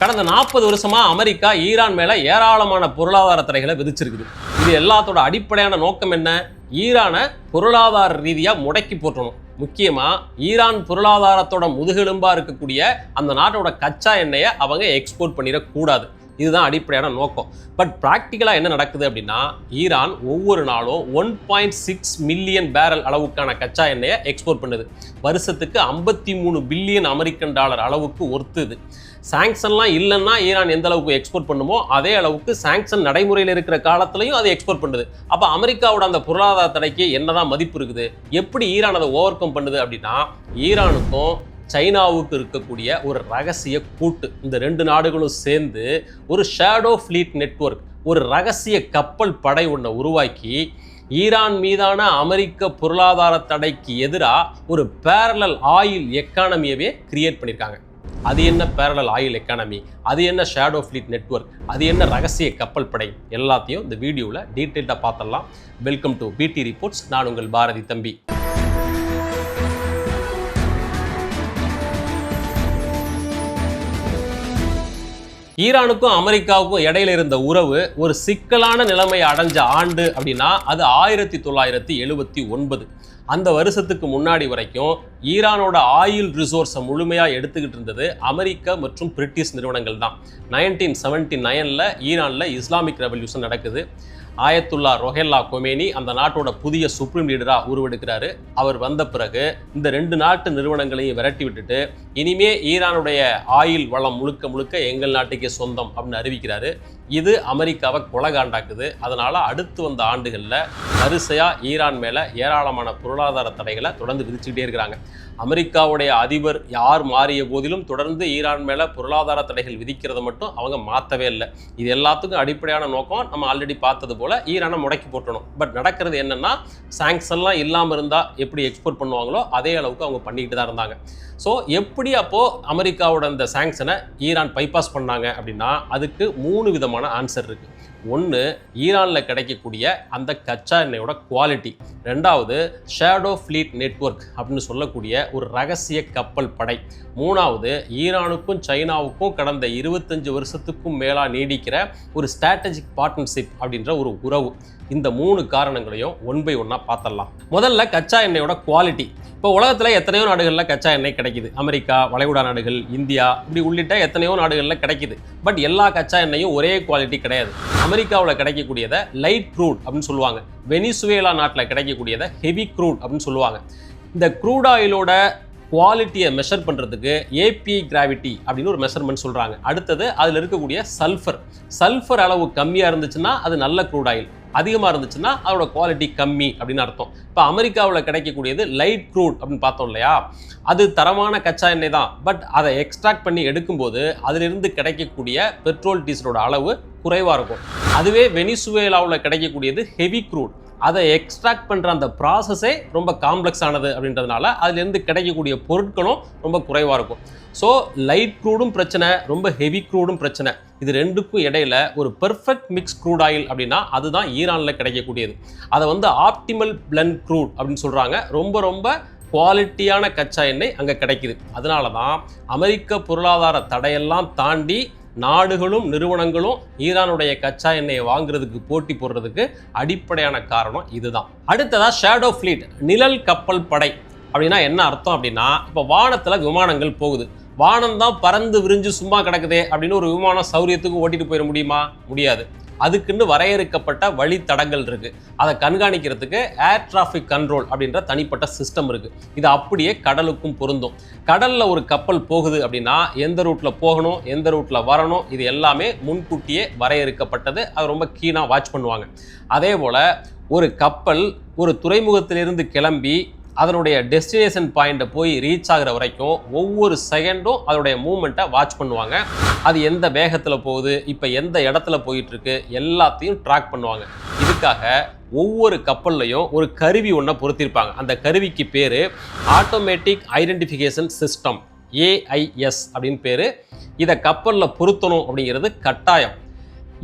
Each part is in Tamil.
கடந்த 40 வருஷமா அமெரிக்கா ஈரான் மேல ஏராளமான பொருளாதார தடைகளை விதிச்சிருக்குது. இது எல்லாத்தோட அடிப்படையான நோக்கம் என்ன? ஈரானை பொருளாதார ரீதியா முடக்கி போட்டணும். முக்கியமா ஈரான் பொருளாதாரத்தோட முதுகெலும்பா இருக்கக்கூடிய அந்த நாட்டோட கச்சா எண்ணெயை அவங்க எக்ஸ்போர்ட் பண்ணிடக்கூடாது. இதுதான் அடிப்படையான நோக்கம். பட் ப்ராக்டிக்கலா என்ன நடக்குது அப்படின்னா, ஈரான் ஒவ்வொரு நாளும் 1.6 மில்லியன் பேரல் அளவுக்கான கச்சா எண்ணெயை எக்ஸ்போர்ட் பண்ணுது. வருஷத்துக்கு 53 பில்லியன் அமெரிக்கன் டாலர் அளவுக்கு ஒர்த்துது. சாங்ஷன்லாம் இல்லைன்னா ஈரான் எந்த அளவுக்கு எக்ஸ்போர்ட் பண்ணுமோ அதே அளவுக்கு சாங்ஷன் நடைமுறையில் இருக்கிற காலத்திலையும் அதை எக்ஸ்போர்ட் பண்ணுது. அப்போ அமெரிக்காவோட அந்த பொருளாதார தடைக்கு என்னதான் மதிப்பு இருக்குது? எப்படி ஈரான் அதை ஓவர் கம் பண்ணுது அப்படின்னா, ஈரானுக்கும் சைனாவுக்கு இருக்கக்கூடிய ஒரு ரகசிய கூட்டு, இந்த ரெண்டு நாடுகளும் சேர்ந்து ஒரு ஷேடோ ஃப்ளீட் நெட்வொர்க், ஒரு ரகசிய கப்பல் படை ஒன்றை உருவாக்கி ஈரான் மீதான அமெரிக்க பொருளாதார தடைக்கு எதிராக ஒரு பேரலல் ஆயில் எக்கானமியவே கிரியேட் பண்ணியிருக்காங்க. அது என்ன பேரலல் ஆயில் எக்கானமி, அது என்ன ஷேடோ ஃப்ளீட் நெட்வொர்க், அது என்ன ரகசிய கப்பல் படை, எல்லாத்தையும் இந்த வீடியோவில் டீட்டெயில்டாக பார்த்துடலாம். வெல்கம் டு பிடி ரிப்போர்ட்ஸ். நான் உங்கள் பாரதி தம்பி. ஈரானுக்கும் அமெரிக்காவுக்கும் இடையில இருந்த உறவு ஒரு சிக்கலான நிலைமை அடைஞ்ச ஆண்டு அப்படின்னா அது 1979. அந்த வருஷத்துக்கு முன்னாடி வரைக்கும் ஈரானோட ஆயில் ரிசோர்ஸை முழுமையாக எடுத்துக்கிட்டு இருந்தது அமெரிக்கா மற்றும் பிரிட்டிஷ் நிறுவனங்கள் தான். 1979 ஈரானில் இஸ்லாமிக் ரெவல்யூஷன் நடக்குது. ஆயத்துல்லா ரொஹெல்லா கொமேனி அந்த நாட்டோட புதிய சுப்ரீம் லீடராக உருவெடுக்கிறாரு. அவர் வந்த பிறகு இந்த ரெண்டு நாட்டு நிறுவனங்களையும் விரட்டி விட்டுட்டு இனிமே ஈரானுடைய ஆயில் வளம் முழுக்க முழுக்க எங்கள் நாட்டுக்கே சொந்தம் அப்படின்னு அறிவிக்கிறாரு. இது அமெரிக்காவை கொலகாண்டாக்குது. அதனால அடுத்து வந்த ஆண்டுகளில் வரிசையாக ஈரான் மேலே ஏராளமான பொருளாதார தடைகளை தொடர்ந்து விதிச்சுக்கிட்டே இருக்கிறாங்க. அமெரிக்காவுடைய அதிபர் யார் மாறிய போதிலும் தொடர்ந்து ஈரான் மேலே பொருளாதார தடைகள் விதிக்கிறத மட்டும் அவங்க மாற்றவே இல்லை. இது எல்லாத்துக்கும் அடிப்படையான நோக்கம் நம்ம ஆல்ரெடி பார்த்தது போல் ஈரானை முடக்கி போட்டணும். பட் நடக்கிறது என்னென்னா, சாங்ஷன்லாம் இல்லாமல் இருந்தால் எப்படி எக்ஸ்போர்ட் பண்ணுவாங்களோ அதே அளவுக்கு அவங்க பண்ணிக்கிட்டு தான் இருந்தாங்க. ஸோ எப்படி அப்போது அமெரிக்காவோட இந்த சாங்ஷனை ஈரான் பைபாஸ் பண்ணாங்க அப்படின்னா, அதுக்கு 3 விதமான ஆன்சர் இருக்குது. ஒன்று, ஈரானில் கிடைக்கக்கூடிய அந்த கச்சா எண்ணெயோட குவாலிட்டி. ரெண்டாவது, ஷேடோ ஃப்ளீட் நெட்வொர்க் அப்படின்னு சொல்லக்கூடிய ஒரு ரகசிய கப்பல் படை. மூணாவது, ஈரானுக்கும் சைனாவுக்கும் கடந்த 25 வருஷத்துக்கும் மேலாக நீடிக்கிற ஒரு ஸ்ட்ராட்டஜிக் பார்ட்னர்ஷிப் அப்படின்ற ஒரு உறவு. இந்த 3 காரணங்களையும் ஒன் பை ஒன்னாக பார்த்துடலாம். முதல்ல கச்சா எண்ணெயோட குவாலிட்டி. இப்போ உலகத்தில் எத்தனையோ நாடுகளில் கச்சா எண்ணெய் கிடைக்குது. அமெரிக்கா, வளைகுடா நாடுகள், இந்தியா இப்படி உள்ளிட்ட எத்தனையோ நாடுகளில் கிடைக்குது. பட் எல்லா கச்சா எண்ணெயும் ஒரே குவாலிட்டி கிடையாது. அமெரிக்காவில் கிடைக்கக்கூடியதை லைட் க்ரூட் அப்படின்னு சொல்லுவாங்க. வெனிசுவேலா நாட்டில் கிடைக்கக்கூடியதை ஹெவி க்ரூட் அப்படின்னு சொல்லுவாங்க. இந்த க்ரூட் ஆயிலோட குவாலிட்டியை மெஷர் பண்ணுறதுக்கு ஏபிஐ கிராவிட்டி அப்படின்னு ஒரு மெஷர்மெண்ட் சொல்கிறாங்க. அடுத்தது அதில் இருக்கக்கூடிய சல்ஃபர் அளவு கம்மியாக இருந்துச்சுன்னா அது நல்ல க்ரூட் ஆயில், அதிகமாக இருந்துச்சுன்னா அதோட குவாலிட்டி கம்மி அப்படின்னு அர்த்தம். இப்போ அமெரிக்காவில் கிடைக்கக்கூடியது லைட் க்ரூட் அப்படின்னு பார்த்தோம் இல்லையா, அது தரமான கச்சா எண்ணெய் தான். பட் அதை எக்ஸ்ட்ராக்ட் பண்ணி எடுக்கும்போது அதிலிருந்து கிடைக்கக்கூடிய பெட்ரோல் டீசலோட அளவு குறைவாக இருக்கும். அதுவே வெனிசுவேலாவில் கிடைக்கக்கூடியது ஹெவி க்ரூட். அதை எக்ஸ்ட்ராக்ட் பண்ணுற அந்த ப்ராசஸே ரொம்ப காம்ப்ளெக்ஸ் ஆனது அப்படின்றதுனால அதுலேருந்து கிடைக்கக்கூடிய பொருட்களும் ரொம்ப குறைவாக இருக்கும். ஸோ லைட் க்ரூடும் பிரச்சனை, ரொம்ப ஹெவி க்ரூடும் பிரச்சனை. இது ரெண்டுக்கும் இடையில ஒரு பெர்ஃபெக்ட் மிக்ஸ் க்ரூட் ஆயில் அப்படின்னா அதுதான் ஈரானில் கிடைக்கக்கூடியது. அதை ஆப்டிமல் பிளெண்ட் க்ரூட் அப்படின்னு சொல்கிறாங்க. ரொம்ப குவாலிட்டியான கச்சா எண்ணெய் அங்கே கிடைக்குது. அதனால தான் அமெரிக்க பொருளாதார தடையெல்லாம் தாண்டி நாடுகளும் நிறுவனங்களும் ஈரானுடைய கச்சா எண்ணெயை வாங்குறதுக்கு போட்டி போடுறதுக்கு அடிப்படையான காரணம் இதுதான். அடுத்ததா ஷேடோ ஃப்ளீட், நிழல் கப்பல் படை அப்படின்னா என்ன அர்த்தம் அப்படின்னா, இப்போ வானத்தில் விமானங்கள் போகுது. வானம் தான் பறந்து விரிஞ்சு சும்மா கிடக்குதே அப்படின்னு ஒரு விமானம் சௌரியத்துக்கு ஓட்டிட்டு போயிட முடியுமா? முடியாது. அதுக்குன்னு வரையறுக்கப்பட்ட வழித்தடங்கள் இருக்குது. அதை கண்காணிக்கிறதுக்கு ஏர் டிராஃபிக் கண்ட்ரோல் அப்படின்ற தனிப்பட்ட சிஸ்டம் இருக்குது. இது அப்படியே கடலுக்கும் பொருந்தும். கடலில் ஒரு கப்பல் போகுது அப்படின்னா எந்த ரூட்டில் போகணும், எந்த ரூட்டில் வரணும், இது எல்லாமே முன்கூட்டியே வரையறுக்கப்பட்டது. அது ரொம்ப கீனாக வாட்ச் பண்ணுவாங்க. அதே போல் ஒரு கப்பல் ஒரு துறைமுகத்திலிருந்து கிளம்பி அதனுடைய டெஸ்டினேஷன் பாயிண்ட்டை போய் ரீச் ஆகிற வரைக்கும் ஒவ்வொரு செகண்டும் அதோடைய மூவ்மெண்ட்டை வாட்ச் பண்ணுவாங்க. அது எந்த வேகத்தில் போகுது, இப்போ எந்த இடத்துல போயிட்டுருக்கு, எல்லாத்தையும் ட்ராக் பண்ணுவாங்க. இதுக்காக ஒவ்வொரு கப்பல்லையும் ஒரு கருவி ஒன்றை பொருத்திருப்பாங்க. அந்த கருவிக்கு பேர் ஆட்டோமேட்டிக் ஐடென்டிஃபிகேஷன் சிஸ்டம், AIS அப்படின்னு பேர். இதை கப்பலில் பொருத்தணும் அப்படிங்கிறது கட்டாயம்.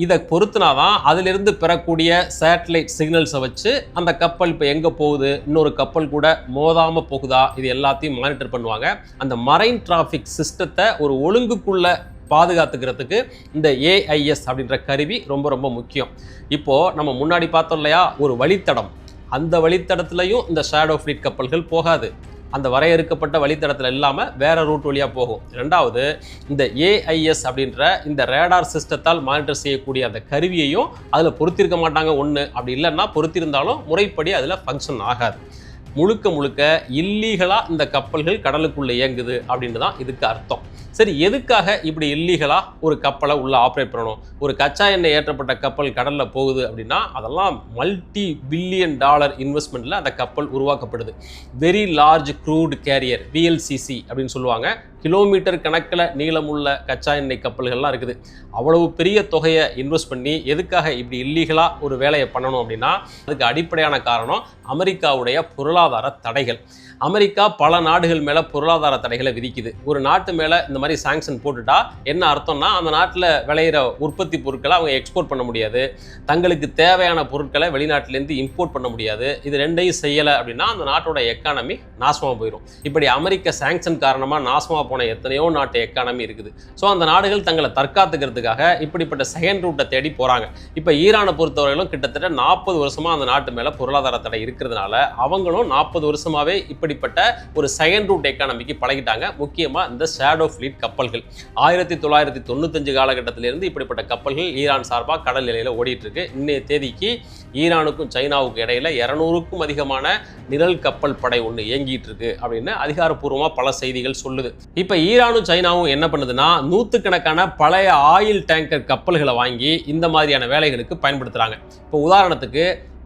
இதை பொறுத்துனாதான் அதிலிருந்து பெறக்கூடிய சேட்டலைட் சிக்னல்ஸை வச்சு அந்த கப்பல் இப்போ எங்கே போகுது, இன்னொரு கப்பல் கூட மோதாமல் போகுதா, இது எல்லாத்தையும் மானிட்டர் பண்ணுவாங்க. அந்த மரைன் டிராஃபிக் சிஸ்டத்தை ஒரு ஒழுங்குக்குள்ளே பாதுகாத்துக்கிறதுக்கு இந்த ஏஐஎஸ் அப்படின்ற கருவி ரொம்ப ரொம்ப முக்கியம். இப்போது நம்ம முன்னாடி பார்த்தோம் இல்லையா ஒரு வழித்தடம், அந்த வழித்தடத்துலையும் இந்த ஷேடோ ஃப்ளீட் கப்பல்கள் போகாது. அந்த வரையறுக்கப்பட்ட வழித்தடத்தில் இல்லாமல் வேற ரூட் வழியாக போகும். ரெண்டாவது, இந்த ஏஐஎஸ் அப்படின்ற இந்த ரேடார் சிஸ்டத்தால் மானிட்டர் செய்யக்கூடிய அந்த கருவியையும் அதில் பொருத்திருக்க மாட்டாங்க. ஒன்று அப்படி இல்லைன்னா பொருத்திருந்தாலும் முறைப்படி அதில் ஃபங்க்ஷன் ஆகாது. முழுக்க முழுக்க இல்லீகலாக இந்த கப்பல்கள் கடலுக்குள்ளே இயங்குது அப்படின்னு தான் இதுக்கு அர்த்தம். சரி, எதுக்காக இப்படி இல்லீகலாக ஒரு கப்பலை உள்ளே ஆப்ரேட் பண்ணணும்? ஒரு கச்சா எண்ணெய் ஏற்றப்பட்ட கப்பல் கடலில் போகுது அப்படின்னா அதெல்லாம் $multi-billion இன்வெஸ்ட்மெண்ட்டில் அந்த கப்பல் உருவாக்கப்படுது. Very large crude carrier, VLCC அப்படின்னு சொல்லுவாங்க. கிலோமீட்டர் கணக்கில் நீளமுள்ள கச்சா எண்ணெய் கப்பல்கள்லாம் இருக்குது. அவ்வளவு பெரிய தொகையை இன்வெஸ்ட் பண்ணி எதுக்காக இப்படி இல்லீகலாக ஒரு வேலையை பண்ணணும் அப்படின்னா அதுக்கு அடிப்படையான காரணம் அமெரிக்காவுடைய பொருளாதார தடைகள். அமெரிக்கா பல நாடுகள் மேலே பொருளாதார தடைகளை விதிக்குது. ஒரு நாட்டு மேலே இந்த மாதிரி சாங்ஷன் போட்டுட்டா என்ன அர்த்தம்னா அந்த நாட்டில் விளையிற உற்பத்தி பொருட்களை அவங்க எக்ஸ்போர்ட் பண்ண முடியாது, தங்களுக்கு தேவையான பொருட்களை வெளிநாட்டிலேருந்து இம்போர்ட் பண்ண முடியாது. இது ரெண்டையும் செய்யலை அப்படின்னா அந்த நாட்டோட எக்கானமி நாசமாக போயிடும். இப்படி அமெரிக்க சாங்ஷன் காரணமாக நாசமாக போன எத்தனையோ நாட்டு எக்கானமி இருக்குது. ஸோ அந்த நாடுகள் தங்களை தற்காத்துக்கிறதுக்காக இப்படிப்பட்ட செகண்ட் ரூட்டை தேடி போகிறாங்க. இப்போ ஈரானை பொறுத்தவரையிலும் கிட்டத்தட்ட 40 வருஷமாக அந்த நாட்டு மேலே பொருளாதார தடை இருக்கிறதுனால அவங்களும் 40 வருஷமாகவே இப்படிப்பட்ட ஒரு செகண்ட் ரூட் எக்கானமிக்கு பழகிட்டாங்க. முக்கியமாக இந்த ஷேடோ ஃப்ளீட் கப்பல்கள் 1995 காலகட்டத்திலிருந்து இப்படிப்பட்ட கப்பல்கள் ஈரான் சார்பாக கடல் எல்லையில் ஓடிட்டு இருக்கு. இன்னைய தேதிக்கு ஈரானுக்கும் சைனாவுக்கும் இடையில 200க்கும் அதிகமான நிழல் கப்பல் படை ஒன்று இயங்கிட்டு இருக்கு அப்படின்னு அதிகாரப்பூர்வமாக பல செய்திகள் சொல்லுது. இப்போ ஈரானும் சைனாவும் என்ன பண்ணுதுன்னா நூற்றுக்கணக்கான பழைய ஆயில் டேங்கர் கப்பல்களை வாங்கி இந்த மாதிரியான வேலைகளுக்கு பயன்படுத்துகிறாங்க. இப்போ உதாரணத்துக்கு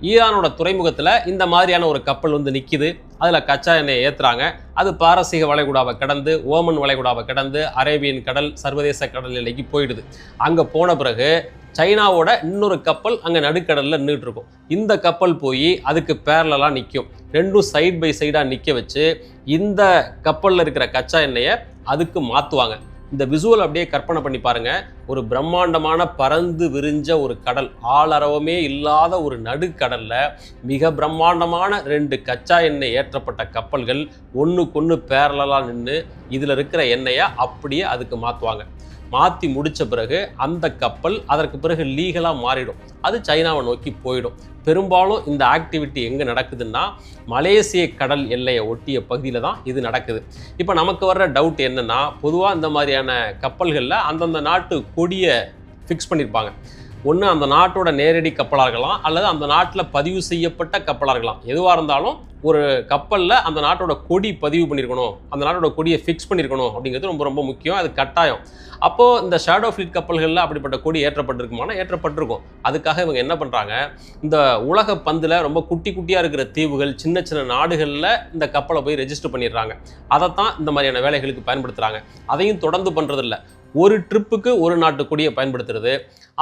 ஈரானோட துறைமுகத்தில் இந்த மாதிரியான ஒரு கப்பல் வந்து நிற்கிது. அதில் கச்சா எண்ணெயை ஏற்றுறாங்க. அது பாரசீக வளைகுடாவை கடந்து ஓமன் வளைகுடாவை கடந்து அரேபியன் கடல் சர்வதேச கடல் எல்லைக்கு போயிடுது. அங்கே போன பிறகு சைனாவோட இன்னொரு கப்பல் அங்கே நடுக்கடலில் நின்றுட்டு இருக்கும். இந்த கப்பல் போய் அதுக்கு பேரலாக நிற்கும். ரெண்டும் சைட் பை சைடாக நிற்க வச்சு இந்த கப்பலில் இருக்கிற கச்சா எண்ணெயை அதுக்கு மாற்றுவாங்க. இந்த விசுவல் அப்படியே கற்பனை பண்ணி பாருங்க. ஒரு பிரம்மாண்டமான பறந்து விரிஞ்ச ஒரு கடல், ஆளரவமே இல்லாத ஒரு நடுக்கடல்ல மிக பிரம்மாண்டமான 2 கச்சா எண்ணெய் ஏற்றப்பட்ட கப்பல்கள் ஒன்றுக்கொன்று பேரலாக நின்று இதில் இருக்கிற எண்ணெயை அப்படியே அதுக்கு மாற்றுவாங்க. மாற்றி முடித்த பிறகு அந்த கப்பல் அதற்கு பிறகு லீகலாக மாறிடும். அது சைனாவை நோக்கி போயிடும். பெரும்பாலும் இந்த ஆக்டிவிட்டி எங்கே நடக்குதுன்னா மலேசிய கடல் எல்லையை ஒட்டிய பகுதியில் தான் இது நடக்குது. இப்போ நமக்கு வர்ற டவுட் என்னென்னா, பொதுவாக இந்த மாதிரியான கப்பல்களில் அந்தந்த நாட்டு கொடியை ஃபிக்ஸ் பண்ணியிருப்பாங்க. ஒன்று அந்த நாட்டோட நேரடி கப்பலாக இருக்கலாம், அல்லது அந்த நாட்டில் பதிவு செய்யப்பட்ட கப்பலாக இருக்கலாம். எதுவாக இருந்தாலும் ஒரு கப்பலில் அந்த நாட்டோட கொடி பதிவு பண்ணியிருக்கணும், அந்த நாட்டோட கொடியை ஃபிக்ஸ் பண்ணியிருக்கணும் அப்படிங்கிறது ரொம்ப ரொம்ப முக்கியம். அது கட்டாயம். அப்போது இந்த ஷேடோ ஃப்ளீட் கப்பல்களில் அப்படிப்பட்ட கொடி ஏற்றப்பட்டிருக்குமானா ஏற்றப்பட்டிருக்கும். அதுக்காக இவங்க என்ன பண்ணுறாங்க, இந்த உலக பந்தில் ரொம்ப குட்டி குட்டியாக இருக்கிற தீவுகள், சின்ன சின்ன நாடுகளில் இந்த கப்பலை போய் ரெஜிஸ்டர் பண்ணிடுறாங்க. அதைத்தான் இந்த மாதிரியான வேலைகளுக்கு பயன்படுத்துகிறாங்க. அதையும் தொடர்ந்து பண்ணுறதில்ல. ஒரு ட்ரிப்புக்கு ஒரு நாட்டு கொடியை பயன்படுத்துறது,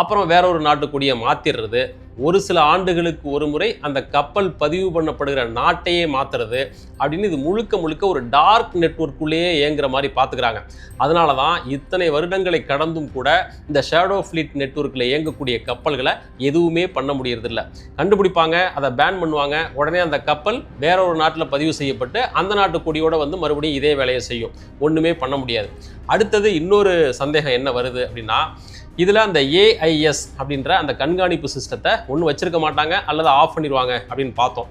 அப்புறம் வேற ஒரு நாட்டு கொடியை மாற்றிடுறது, ஒரு சில ஆண்டுகளுக்கு ஒரு முறை அந்த கப்பல் பதிவு பண்ணப்படுகிற நாட்டையே மாற்றுறது அப்படின்னு இது முழுக்க முழுக்க ஒரு டார்க் நெட்வொர்க்குள்ளேயே இயங்குற மாதிரி பார்த்துக்கிறாங்க. அதனால தான் இத்தனை வருடங்களை கடந்தும் கூட இந்த ஷேடோ ஃப்ளீட் நெட்வொர்க்கில் இயங்கக்கூடிய கப்பல்களை எதுவுமே பண்ண முடியறதில்ல. கண்டுபிடிப்பாங்க, அதை பேன் பண்ணுவாங்க, உடனே அந்த கப்பல் வேற ஒரு நாட்டில் பதிவு செய்யப்பட்டு அந்த நாட்டு கொடியோடு வந்து மறுபடியும் இதே வேலையை செய்யும். ஒன்றுமே பண்ண முடியாது. அடுத்தது இன்னொரு சந்தேகம் என்ன வருது அப்படின்னா, இதில் அந்த ஏஐஎஸ் அப்படின்ற அந்த கண்காணிப்பு சிஸ்டத்தை ஒன்று வச்சிருக்க மாட்டாங்க அல்லது ஆஃப் பண்ணிடுவாங்க அப்படின்னு பார்த்தோம்.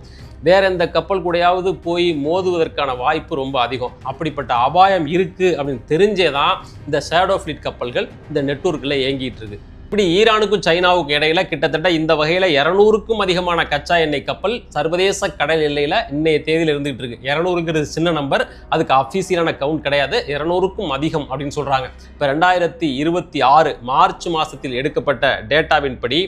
வேற எந்த கப்பல் கூடயாவது போய் மோதுவதற்கான வாய்ப்பு ரொம்ப அதிகம். அப்படிப்பட்ட அபாயம் இருக்குது அப்படின்னு தெரிஞ்சே தான் இந்த ஷேடோ ஃப்ளீட் கப்பல்கள் இந்த நெட்வொர்க்கில் இயங்கிட்டு இருக்கு. இப்படி ஈரானுக்கும் சைனாவுக்கும் இடையில கிட்டத்தட்ட இந்த வகையில் 200க்கும் அதிகமான கச்சா எண்ணெய் கப்பல் சர்வதேச கடல் எல்லையில் இன்னைய தேதியில் இருந்துகிட்டு இருக்கு. 200ங்கிறது சின்ன நம்பர், அதுக்கு அஃபீஷியலான கவுண்ட் கிடையாது. 200க்கும் அதிகம் அப்படின்னு சொல்றாங்க. இப்போ 2026 மார்ச் மாதத்தில் எடுக்கப்பட்ட டேட்டாவின் படி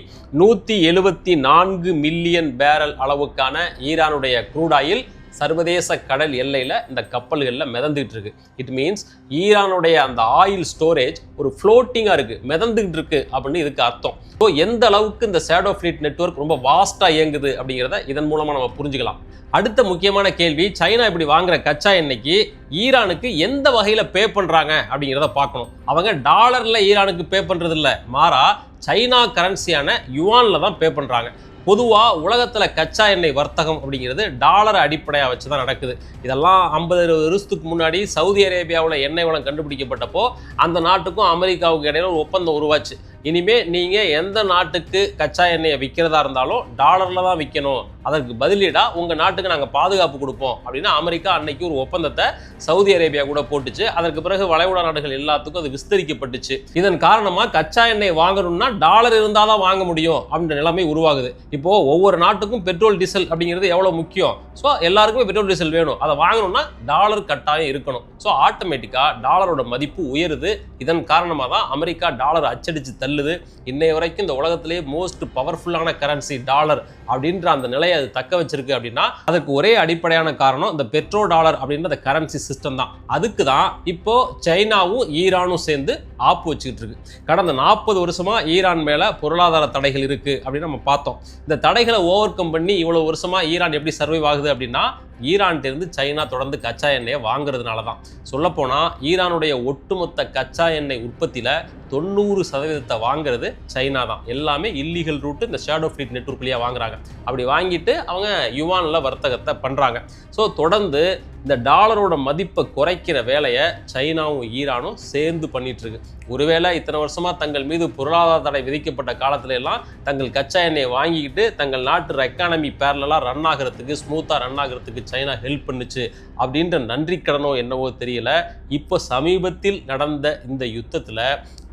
174 மில்லியன் பேரல் அளவுக்கான ஈரானுடைய க்ரூட் ஆயில் சர்வதேச கடல் எல்லையில் இந்த கப்பல்களில் மிதந்துகிட்டு இருக்கு. இட் மீன்ஸ் ஈரானுடைய அந்த ஆயில் ஸ்டோரேஜ் ஒரு ஃப்ளோட்டிங்காக இருக்குது, மிதந்துகிட்டு இருக்கு அப்படின்னு இதுக்கு அர்த்தம். ஸோ எந்த அளவுக்கு இந்த ஷேடோ ஃப்ளீட் நெட்வொர்க் ரொம்ப வாஸ்ட்டாக இயங்குது அப்படிங்கிறத இதன் மூலமாக நம்ம புரிஞ்சுக்கலாம். அடுத்த முக்கியமான கேள்வி, சைனா இப்படி வாங்குற கச்சா எண்ணெய்க்கு ஈரானுக்கு எந்த வகையில் பே பண்ணுறாங்க அப்படிங்கிறத பார்க்கணும். அவங்க டாலரில் ஈரானுக்கு பே பண்ணுறது இல்லை, மாறா சைனா கரன்சியான யுவானில் தான் பே பண்ணுறாங்க. பொதுவாக உலகத்தில் கச்சா எண்ணெய் வர்த்தகம் அப்படிங்கிறது டாலரை அடிப்படையாக வச்சு தான் நடக்குது. இதெல்லாம் 50-60 வருஷத்துக்கு முன்னாடி சவுதி அரேபியாவில் எண்ணெய் வளம் கண்டுபிடிக்கப்பட்டப்போ அந்த நாட்டுக்கும் அமெரிக்காவுக்கும் இடையில ஒரு ஒப்பந்தம் உருவாச்சு. இனிமே நீங்கள் எந்த நாட்டுக்கு கச்சா எண்ணெயை விற்கிறதா இருந்தாலும் டாலரில் தான் விற்கணும், அதற்கு பதிலீடாக உங்கள் நாட்டுக்கு நாங்கள் பாதுகாப்பு கொடுப்போம் அப்படின்னு அமெரிக்கா அன்னைக்கு ஒரு ஒப்பந்தத்தை சவுதி அரேபியா கூட போட்டுச்சு. அதற்கு பிறகு வளைகுடா நாடுகள் எல்லாத்துக்கும் அது விஸ்தரிக்கப்பட்டுச்சு. இதன் காரணமாக கச்சா எண்ணெய் வாங்கணும்னா டாலர் இருந்தால் தான் வாங்க முடியும் அப்படின்ற நிலைமை உருவாகுது. இப்போ ஒவ்வொரு நாட்டுக்கும் பெட்ரோல் டீசல் அப்படிங்கிறது எவ்வளோ முக்கியம். ஸோ எல்லாருக்குமே பெட்ரோல் டீசல் வேணும், அதை வாங்கணும்னா டாலர் கட்டாயம் இருக்கணும். ஸோ ஆட்டோமேட்டிக்காக டாலரோட மதிப்பு உயருது. இதன் காரணமாக தான் அமெரிக்கா டாலர் அச்சடிச்சு தள்ளுது. இன்னைய வரைக்கும் இந்த உலகத்திலேயே மோஸ்ட் பவர்ஃபுல்லான கரன்சி டாலர் அப்படின்ற அந்த நிலையை அது தக்க வச்சிருக்கு. அப்படின்னா அதுக்கு ஒரே அடிப்படையான காரணம் இந்த பெட்ரோ டாலர் அப்படின்ற அந்த கரன்சி சிஸ்டம் தான். அதுக்கு தான் இப்போ சைனாவும் ஈரானும் சேர்ந்து ஆப்பு வச்சுக்கிட்டு இருக்கு. கடந்த 40 வருஷமா ஈரான் மேல பொருளாதார தடைகள் இருக்கு அப்படின்னு நம்ம பார்த்தோம். இந்த தடைகளை ஓவர் கம் பண்ணி இவ்வளவு வருஷமா ஈரான் எப்படி சர்வைவ் ஆகுது அப்படின்னா ஈரான்கிட்ட சைனா தொடர்ந்து கச்சா எண்ணெயை வாங்குறதுனால தான். சொல்லப்போனால் ஈரானுடைய ஒட்டுமொத்த கச்சா எண்ணெய் உற்பத்தியில் 90% வாங்குறது சைனா தான். எல்லாமே இல்லீகல் ரூட்டு இந்த ஷேடோ ஃப்ளீட் நெட்வொர்க்லேயே வாங்குறாங்க. அப்படி வாங்கிட்டு அவங்க யுவானில் வர்த்தகத்தை பண்ணுறாங்க. ஸோ தொடர்ந்து இந்த டாலரோட மதிப்பை குறைக்கிற வேலையை சைனாவும் ஈரானும் சேர்ந்து பண்ணிட்டு இருக்கு. ஒருவேளை இத்தனை வருஷமா தங்கள் மீது பொருளாதார தடை விதிக்கப்பட்ட காலத்துல எல்லாம் தங்கள் கச்சா எண்ணெயை வாங்கிக்கிட்டு தங்கள் நாட்டு எக்கானமி பேரலா ரன் ஆகிறதுக்கு, ஸ்மூத்தா ரன் ஆகிறதுக்கு சைனா ஹெல்ப் பண்ணுச்சு அப்படின்ற நன்றி கடனோ என்னவோ தெரியல. இப்போ சமீபத்தில் நடந்த இந்த யுத்தத்துல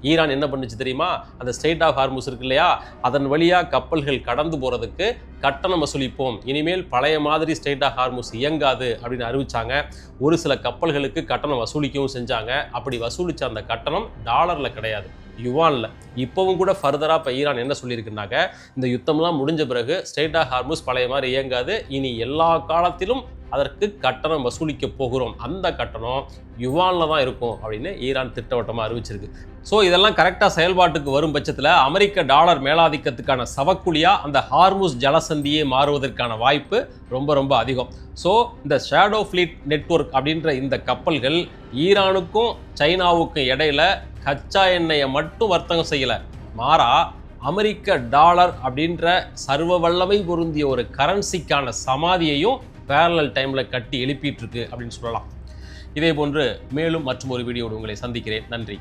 ஈரான் என்ன பண்ணுச்சு தெரியுமா? அந்த ஸ்ட்ரெய்ட் ஆஃப் ஹார்முஸ் இருக்கு இல்லையா, அதன் வழியாக கப்பல்கள் கடந்து போகிறதுக்கு கட்டணம் வசூலிப்போம், இனிமேல் பழைய மாதிரி ஸ்ட்ரெய்ட் ஆஃப் ஹார்முஸ் இயங்காது அப்படின்னு அறிவிச்சாங்க. ஒரு சில கப்பல்களுக்கு கட்டணம் வசூலிக்கவும் செஞ்சாங்க. அப்படி வசூலித்த அந்த கட்டணம் டாலரில் கிடையாது, யுவானில். இப்போவும் கூட ஃபர்தராக இப்போ ஈரான் என்ன சொல்லியிருக்குனாக்க, இந்த யுத்தம்லாம் முடிஞ்ச பிறகு ஸ்ட்ரெய்ட் ஆஃப் ஹார்முஸ் பழைய மாதிரி இயங்காது, இனி எல்லா காலத்திலும் அதற்கு கட்டணம் வசூலிக்க போகிறோம், அந்த கட்டணம் யுவானில் தான் இருக்கும் அப்படின்னு ஈரான் திட்டவட்டமாக அறிவிச்சிருக்கு. ஸோ இதெல்லாம் கரெக்டாக செயல்பாட்டுக்கு வரும் பட்சத்தில் அமெரிக்க டாலர் மேலாதிக்கத்துக்கான சவக்குழியாக அந்த ஹார்முஸ் ஜலசந்தியே மாறுவதற்கான வாய்ப்பு ரொம்ப ரொம்ப அதிகம். ஸோ இந்த ஷேடோ ஃப்ளீட் நெட்வொர்க் அப்படின்ற இந்த கப்பல்கள் ஈரானுக்கும் சைனாவுக்கும் இடையில கச்சா எண்ணெயை மட்டும் வர்த்தகம் செய்யலை, மாறா அமெரிக்க டாலர் அப்படின்ற சர்வ வல்லமை பொருந்திய ஒரு கரன்சிக்கான சமாதியையும் பேரலல் டைமில் கட்டி எழுப்பிட்டு இருக்கு அப்படின்னு சொல்லலாம். இதே போன்று மேலும் மற்றும் ஒரு வீடியோடு உங்களை சந்திக்கிறேன். நன்றி.